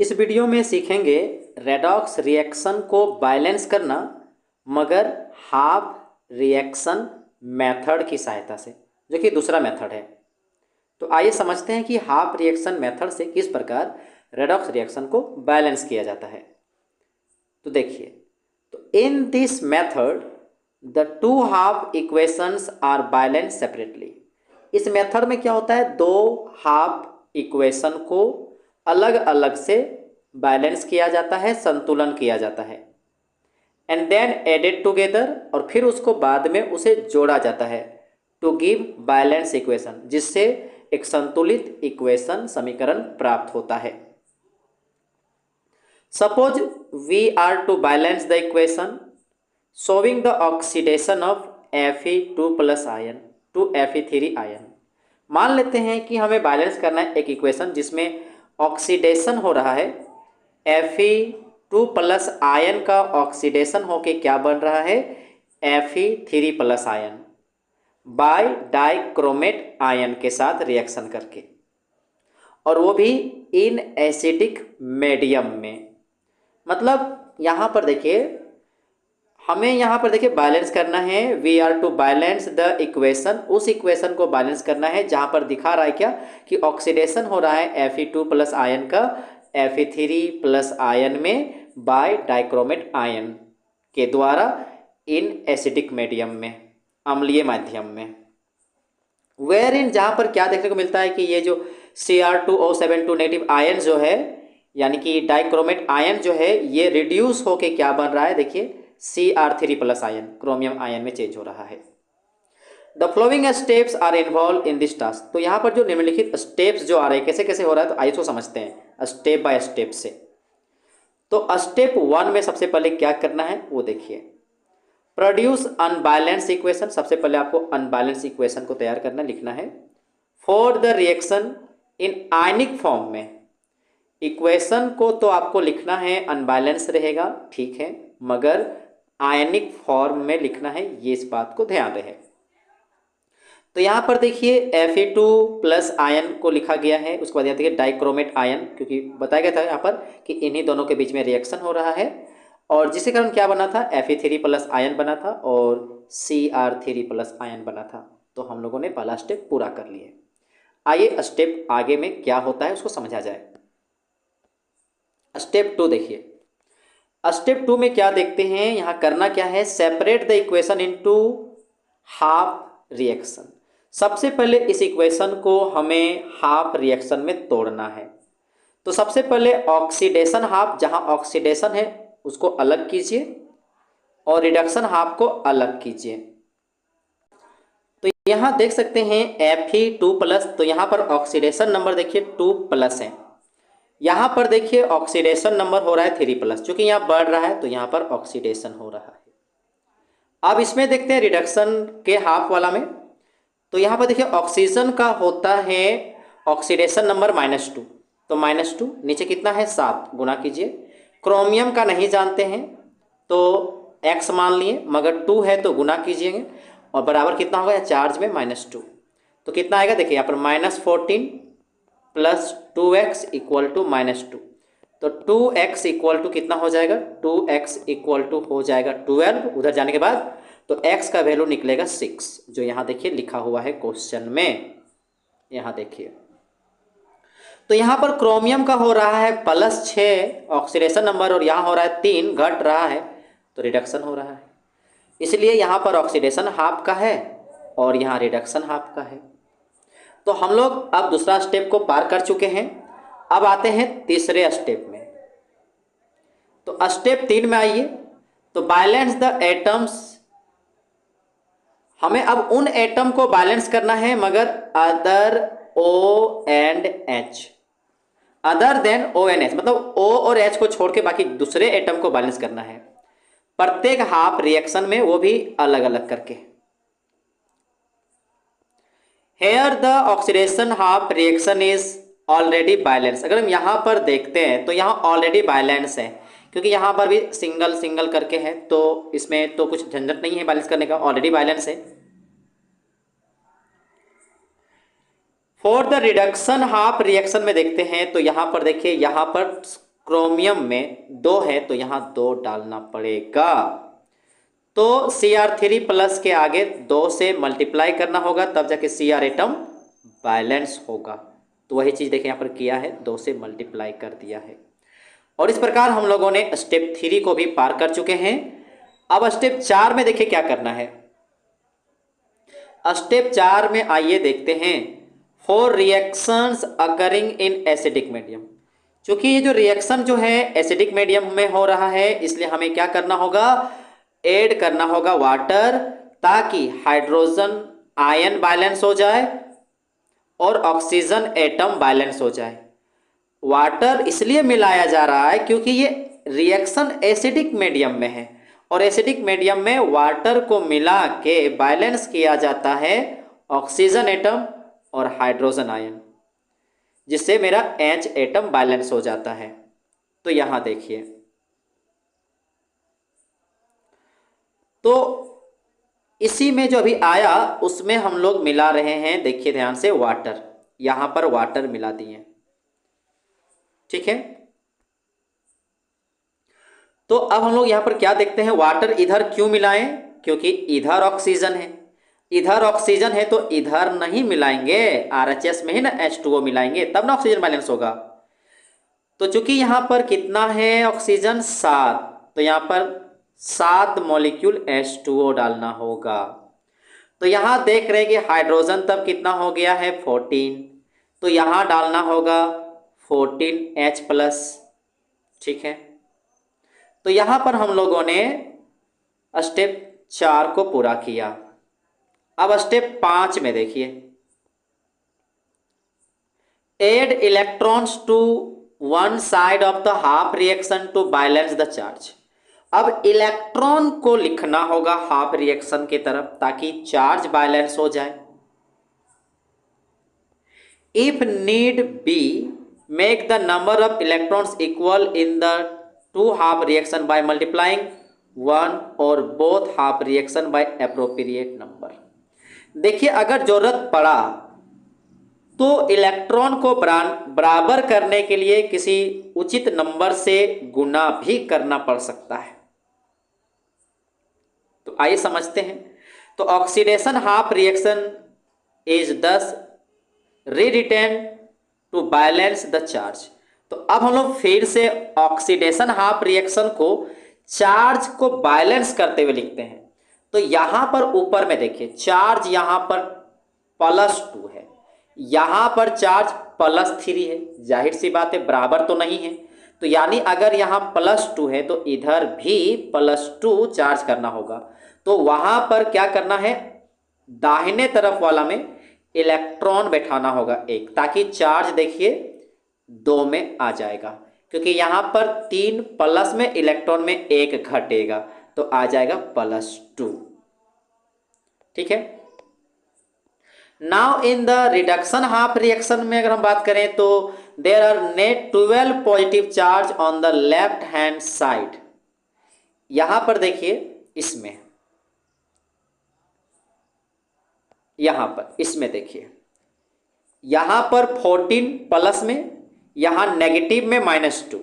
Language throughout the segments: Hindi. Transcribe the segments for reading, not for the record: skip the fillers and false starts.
इस वीडियो में सीखेंगे रेडॉक्स रिएक्शन को बैलेंस करना मगर हाफ रिएक्शन मेथड की सहायता से, जो कि दूसरा मेथड है। तो आइए समझते हैं कि हाफ रिएक्शन मेथड से किस प्रकार रेडॉक्स रिएक्शन को बैलेंस किया जाता है। तो देखिए, तो in this method the two half equations are balance separately. इस मेथड में क्या होता है, दो हाफ इक्वेशन को अलग अलग से बैलेंस किया जाता है, संतुलन किया जाता है। एंड देन एडेड टुगेदर, और फिर उसको बाद में उसे जोड़ा जाता है टू गिव बैलेंस इक्वेशन, जिससे एक संतुलित इक्वेशन समीकरण प्राप्त होता है। Suppose we are to balance the equation showing the oxidation of Fe2 plus ion to Fe3 ion. मान लेते हैं कि हमें बैलेंस करना है एक इक्वेशन जिसमें ऑक्सीडेशन हो रहा है, Fe2 प्लस आयन का ऑक्सीडेशन होके क्या बन रहा है, Fe3 plus ion bye dichromate ion के साथ रिएक्शन करके, और वो भी इन एसिडिक मीडियम में। मतलब यहाँ पर देखिए, हमें यहाँ पर देखिए बैलेंस करना है, we are to balance the equation, उस इक्वेशन को बैलेंस करना है जहाँ पर दिखा रहा है क्या कि ऑक्सीडेशन हो रहा है Fe2 प्लस आयन का Fe3 प्लस आयन में बाय डाइक्रोमेट आयन के द्वारा इन एसिडिक मीडियम में, अम्लीय माध्यम में। वेयर इन, जहाँ पर क्या देखने को मिलता है कि ये जो Cr2O72 नेगेटिव आयन जो है, यानी कि डाइक्रोमेट आयन जो है, ये रिड्यूस होके क्या बन रहा है, देखिए Cr3 plus ion chromium ion में चेंज हो रहा है। The following steps are involve in this task. तो यहाँ पर जो निम्नलिखित स्टेप्स जो आ रहे हैं, कैसे कैसे हो रहा है, तो आइए तो समझते हैं स्टेप बाय स्टेप से। तो स्टेप 1 में सबसे पहले क्या करना है वो देखिए, प्रोड्यूस अनबैलेंस इक्वेशन। सबसे पहले आपको अनबैलेंस इक्वेशन को तैयार करना, लिखना है for the reaction in ionic form में। इक्वेशन को तो आपको लिखना है अनबैलेंस रहेगा, ठीक है, मगर आयनिक फॉर्म में लिखना है, ये इस बात को ध्यान रहे। तो यहाँ पर देखिए Fe2 प्लस आयन को लिखा गया है, उसके बाद यहाँ देखिए डाइक्रोमेट आयन, क्योंकि बताया गया था यहाँ पर कि इन्हीं दोनों के बीच में रिएक्शन हो रहा है, और जिसके कारण क्या बना था, Fe3 प्लस आयन बना था और Cr3 प्लस आयन बना था। तो हम लोगों ने पहला स्टेप पूरा कर लिए। आइए स्टेप आगे में क्या होता है उसको समझा जाए। स्टेप 2 देखिए, स्टेप 2 में क्या देखते हैं, यहाँ करना क्या है, separate the equation into half reaction. सबसे पहले इस इक्वेशन को हमें हाफ रिएक्शन में तोड़ना है। तो सबसे पहले ऑक्सीडेशन हाफ, जहाँ ऑक्सीडेशन है उसको अलग कीजिए और रिडक्शन हाफ को अलग कीजिए। तो यहाँ देख सकते हैं Fe2 प्लस, तो यहाँ पर ऑक्सीडेशन नंबर देखिए 2 प्लस है, यहाँ पर देखिए ऑक्सीडेशन नंबर हो रहा है 3 प्लस, चूंकि यहाँ बढ़ रहा है तो यहाँ पर ऑक्सीडेशन हो रहा है। अब इसमें देखते हैं रिडक्शन के हाफ वाला में, तो यहाँ पर देखिए ऑक्सीजन का होता है ऑक्सीडेशन नंबर -2, तो -2 नीचे कितना है 7, गुना कीजिए। क्रोमियम का नहीं जानते हैं तो x मान लिए, मगर 2 है तो गुना कीजिएंगे, और बराबर कितना होगा चार्ज में -2, तो कितना आएगा देखिए यहाँ पर -14 प्लस 2x इक्वल टू -2, तो 2x इक्वल टू कितना हो जाएगा, 2x इक्वल टू हो जाएगा 12, उधर जाने के बाद तो x का वैल्यू निकलेगा 6, जो यहाँ देखिए लिखा हुआ है क्वेश्चन में, यहाँ देखिए। तो यहाँ पर क्रोमियम का हो रहा है +6 ऑक्सीडेशन नंबर, और यहाँ हो रहा है 3, घट रहा है तो रिडक्शन हो रहा है, इसलिए यहाँ पर ऑक्सीडेशन हाफ का है और यहाँ रिडक्शन हाफ का है। तो हम लोग अब दूसरा स्टेप को पार कर चुके हैं, अब आते हैं तीसरे स्टेप में। तो स्टेप 3 में आइए, तो बैलेंस द एटम्स। हमें अब उन एटम को बैलेंस करना है मगर other O and H, other than O and H, मतलब O और H को छोड़ के बाकी दूसरे एटम को बैलेंस करना है प्रत्येक हाफ रिएक्शन में, वो भी अलग अलग करके। Here the oxidation half reaction is already balance. अगर हम यहाँ पर देखते हैं तो यहाँ ऑलरेडी बैलेंस है, क्योंकि यहाँ पर भी सिंगल सिंगल करके है, तो इसमें तो कुछ झंझट नहीं है बैलेंस करने का, ऑलरेडी बैलेंस है। For the reduction half reaction में देखते हैं, तो यहाँ पर देखिए, यहाँ पर क्रोमियम में 2 है तो यहाँ 2 डालना पड़ेगा। तो Cr3+ के आगे 2 से मल्टीप्लाई करना होगा, तब जाके Cr एटम बैलेंस होगा। तो वही चीज़ देखिए यहाँ पर किया है, 2 से मल्टीप्लाई कर दिया है। और इस प्रकार हम लोगों ने स्टेप 3 को भी पार कर चुके हैं। अब स्टेप 4 में देखिए क्या करना है। स्टेप 4 में आइए देखते हैं, for reactions occurring in acidic medium. चूंकि ये जो रिएक्शन जो है एसिडिक मीडियम में हो रहा है, इसलिए हमें क्या करना होगा, ऐड करना होगा वाटर, ताकि हाइड्रोजन आयन बैलेंस हो जाए और ऑक्सीजन एटम बैलेंस हो जाए। वाटर इसलिए मिलाया जा रहा है क्योंकि ये रिएक्शन एसिडिक मीडियम में है, और एसिडिक मीडियम में वाटर को मिला के बैलेंस किया जाता है ऑक्सीजन एटम और हाइड्रोजन आयन, जिससे मेरा H एटम बैलेंस हो जाता है। तो यहां देखिए, तो इसी में जो अभी आया उसमें हम लोग मिला रहे हैं, देखिए ध्यान से, वाटर। यहां पर वाटर मिला दिए, ठीक है। तो अब हम लोग यहां पर क्या देखते हैं, वाटर इधर क्यों मिलाएं, क्योंकि इधर ऑक्सीजन है, इधर ऑक्सीजन है तो इधर नहीं मिलाएंगे, RHS में ही ना H2O मिलाएंगे, तब ना ऑक्सीजन बैलेंस होगा। तो चूंकि यहां पर कितना है ऑक्सीजन 7, तो यहां पर 7 मॉलिक्यूल H2O डालना होगा। तो यहां देख रहे हैं कि हाइड्रोजन तब कितना हो गया है 14, तो यहां डालना होगा 14H+, ठीक है। तो यहां पर हम लोगों ने स्टेप 4 को पूरा किया। अब स्टेप 5 में देखिए, add electrons to one side of the half reaction to balance the charge. अब इलेक्ट्रॉन को लिखना होगा हाफ रिएक्शन की तरफ, ताकि चार्ज बैलेंस हो जाए। If need be, make the number of electrons equal in the two half reaction by multiplying one और both half reaction by appropriate number. देखिए, अगर जरूरत पड़ा तो इलेक्ट्रॉन को बराबर करने के लिए किसी उचित नंबर से गुना भी करना पड़ सकता है। तो आइए समझते हैं। तो ऑक्सीडेशन हाफ रिएक्शन इज दस रीरिटेन टू बैलेंस द चार्ज। तो अब हम लोग फिर से ऑक्सीडेशन हाफ रिएक्शन को चार्ज को बैलेंस करते हुए लिखते हैं। तो यहां पर ऊपर में देखिए, चार्ज यहां पर +2 है, यहां पर चार्ज +3 है, जाहिर सी बात है बराबर तो नहीं है। तो यानी अगर यहां +2 है तो इधर भी +2 चार्ज करना होगा। तो वहां पर क्या करना है, दाहिने तरफ वाला में इलेक्ट्रॉन बैठाना होगा एक, ताकि चार्ज देखिए 2 में आ जाएगा, क्योंकि यहां पर 3 प्लस में इलेक्ट्रॉन में 1 घटेगा, तो आ जाएगा +2, ठीक है। Now in the reduction half reaction में अगर हम बात करें तो there are net 12 positive charge on the left hand side. यहां पर देखिए, इसमें यहां पर इसमें देखिए, यहां पर 14 प्लस में, यहां नेगेटिव में -2,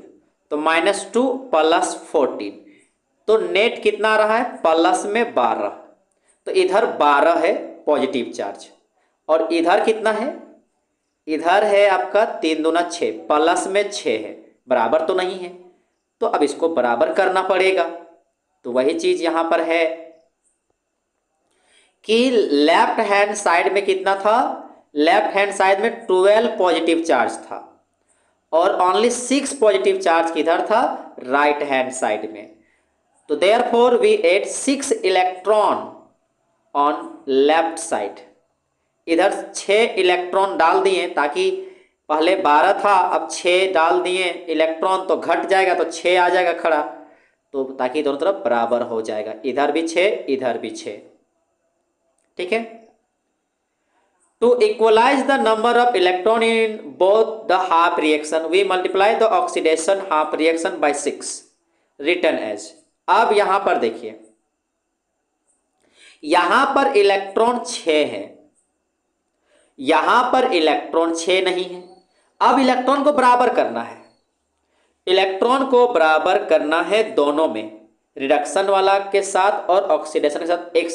तो -2 + 14, तो नेट कितना रहा है, प्लस में 12। तो इधर 12 है पॉजिटिव चार्ज, और इधर कितना है, इधर है आपका 3 दूना 6, प्लस में 6 है, बराबर तो नहीं है। तो अब इसको बराबर करना पड़ेगा। तो वही चीज यहां पर है कि लेफ्ट हैंड साइड में कितना था, लेफ्ट हैंड साइड में 12 पॉजिटिव चार्ज था, और ओनली 6 पॉजिटिव चार्ज किधर था, राइट हैंड साइड में। तो therefore we add 6 electron on left side. इधर 6 इलेक्ट्रॉन डाल दिए, ताकि पहले 12 था, अब 6 डाल दिए इलेक्ट्रॉन, तो घट जाएगा, तो 6 आ जाएगा खड़ा, तो ताकि दोनों तरफ बराबर हो जाएगा, इधर भी 6 इधर भी 6, ठीक है। To equalize the number of electron in both the half reaction we multiply the oxidation half reaction by 6 written as. अब यहां पर देखिए, यहां पर इलेक्ट्रॉन 6 है, यहां पर इलेक्ट्रॉन 6 नहीं है। अब इलेक्ट्रॉन को बराबर करना है। इलेक्ट्रॉन को बराबर करना है दोनों में, रिडक्शन वाला के साथ और ऑक्सीडेशन के साथ एक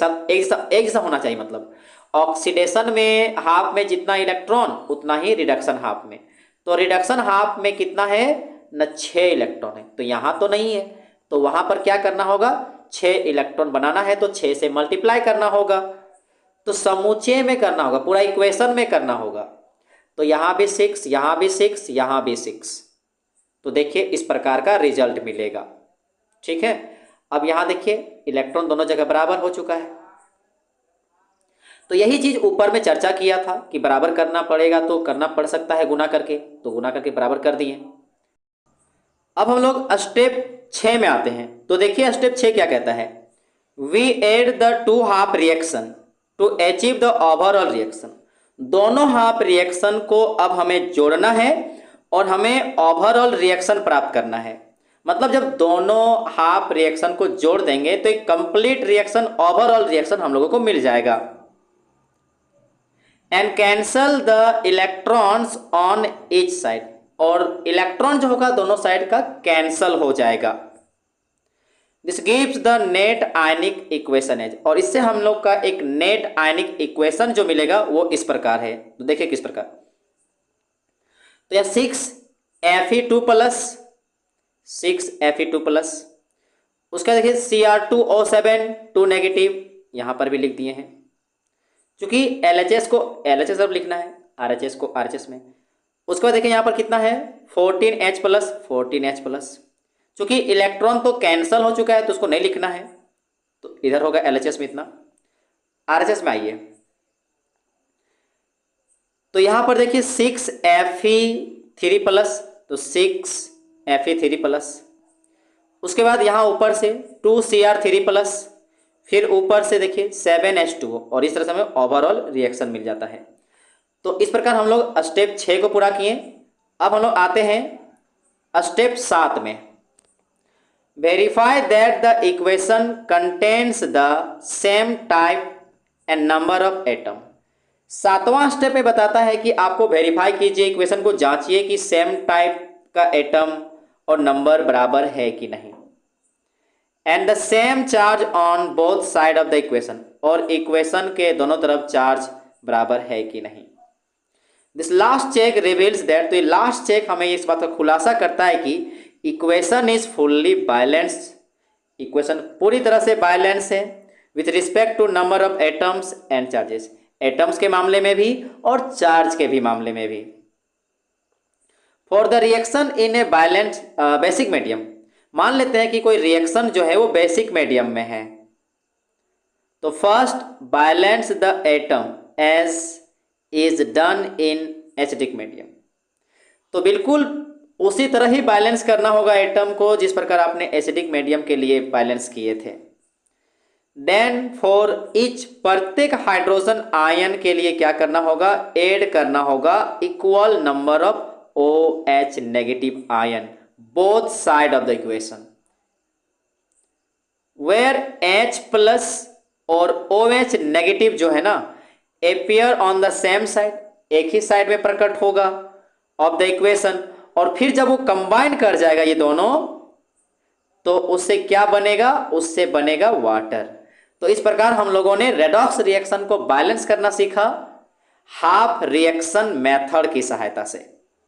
जैसा होना चाहिए। मतलब ऑक्सीडेशन में हाफ में जितना इलेक्ट्रॉन उतना ही रिडक्शन हाफ में। तो रिडक्शन हाफ में कितना है न 6 इलेक्ट्रॉन है, तो यहाँ तो नहीं है, तो वहाँ पर क्या करना होगा 6 इलेक्ट्रॉन बनाना है तो 6 से मल्टीप्लाई करना होगा, तो समूचे में करना होगा, पूरा इक्वेशन में करना होगा। तो यहाँ भी 6, यहाँ भी 6, यहाँ भी 6, तो देखिए इस प्रकार का रिजल्ट मिलेगा। ठीक है, अब यहाँ देखिए इलेक्ट्रॉन दोनों जगह बराबर हो चुका है। तो यही चीज ऊपर में चर्चा किया था कि बराबर करना पड़ेगा तो करना पड़ सकता है गुना करके, तो गुना करके बराबर कर दिए। अब हम लोग स्टेप 6 में आते हैं। तो देखिए स्टेप 6 क्या कहता है, we add the 2 half reaction to achieve the overall reaction. दोनों हाफ रिएक्शन को अब हमें जोड़ना है और हमें ओवरऑल रिएक्शन प्राप्त करना है। मतलब जब दोनों हाफ रिएक्शन को जोड़ देंगे तो एक कंप्लीट रिएक्शन, ओवरऑल रिएक्शन हम लोगों को मिल जाएगा। And cancel the electrons on each side, और इलेक्ट्रॉन जो होगा दोनों साइड का कैंसल हो जाएगा। This gives the net ionic equation as, और इससे हम लोग का एक नेट आयनिक इक्वेशन जो मिलेगा वो इस प्रकार है। तो देखिए किस प्रकार, तो यह 6Fe2+, 6Fe2+, उसका देखिए Cr2O7 2 नेगेटिव, यहां पर भी लिख दिए हैं। क्योंकि LHS को LHS अब लिखना है, RHS को RHS में। उसके बाद देखिए यहाँ पर कितना है 14H+, 14H+। चूंकि इलेक्ट्रॉन तो कैंसल हो चुका है तो उसको नहीं लिखना है, तो इधर होगा LHS में इतना। RHS में आइए, तो यहाँ पर देखिए 6Fe3+, तो 6Fe3+। उसके बाद यहाँ ऊपर से 2Cr3+, फिर ऊपर से देखिए 7H2O, और इस तरह से हमें ओवरऑल रिएक्शन मिल जाता है। तो इस प्रकार हम लोग स्टेप 6 को पूरा किए। अब हम लोग आते हैं स्टेप 7 में। Verify that the equation contains the same type and number of atom. 7वां स्टेप में बताता है कि आपको वेरीफाई कीजिए, इक्वेशन को जांचिए कि सेम टाइप का एटम और नंबर बराबर है कि नहीं। And the same charge on both side of the equation, और इक्वेशन के दोनों तरफ चार्ज बराबर है कि नहीं। This last check reveals that, तो ये लास्ट चेक हमें इस बात का खुलासा करता है कि equation is fully balanced, equation पूरी तरह से बैलेंस है with respect to number of atoms and charges, atoms के मामले में भी और चार्ज के भी मामले में भी। For the reaction in a balance basic medium, मान लेते हैं कि कोई रिएक्शन जो है वो बेसिक मीडियम में है, तो first balance the atom as is done in acidic medium. तो बिल्कुल उसी तरह ही बैलेंस करना होगा एटम को जिस प्रकार आपने एसिडिक मीडियम के लिए बैलेंस किए थे। देन फॉर ईच, प्रत्येक हाइड्रोजन आयन के लिए क्या करना होगा, ऐड करना होगा equal number of OH negative ion both side of the equation, where H+ और OH नेगेटिव जो है ना appear on the same side, एक ही साइड में प्रकट होगा ऑफ द इक्वेशन, और फिर जब वो कंबाइन कर जाएगा ये दोनों तो उससे क्या बनेगा, उससे बनेगा वाटर। तो इस प्रकार हम लोगों ने रेडॉक्स रिएक्शन को बैलेंस करना सीखा हाफ रिएक्शन मेथड की सहायता से।